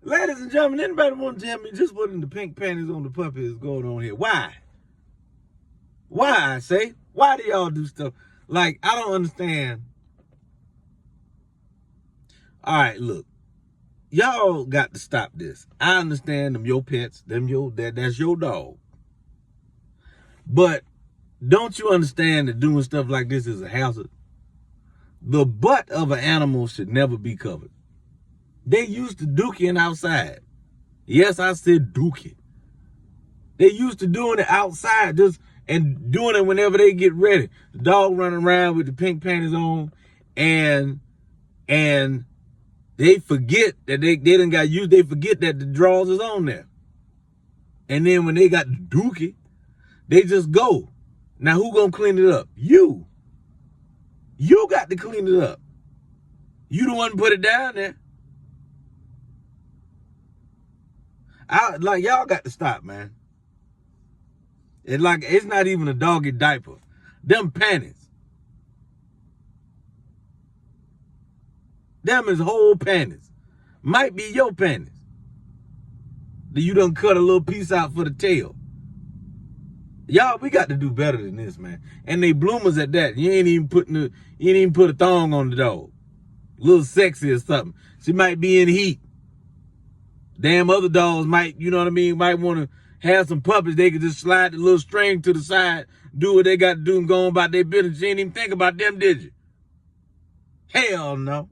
Ladies and gentlemen, anybody want to tell me just what in the pink panties on the puppy is going on here? Why? Why, I say? Why do y'all do stuff? Like, I don't understand. All right, look. Y'all got to stop this. I understand them your pets, that's your dog. But don't you understand that doing stuff like this is a hazard? The butt of an animal should never be covered. They used to dookie outside. Yes, I said dookie. They used to doing it outside and doing it whenever they get ready. The dog running around with the pink panties on and they forget that they done got used. They forget that the drawers is on there. And then when they got the dookie, they just go. Now who gonna clean it up? You. You got to clean it up. You the one who put it down there. Y'all got to stop, man. It's not even a doggy diaper. Them panties. Them is whole panties. Might be your panties. That you done cut a little piece out for the tail. Y'all, we got to do better than this, man. And they bloomers at that. You ain't even put a thong on the dog. A little sexy or something. She might be in heat. Damn other dogs might, you know what I mean, might want to have some puppies. They could just slide the little string to the side, do what they got to do and go on about their business. You ain't even think about them, did you? Hell no.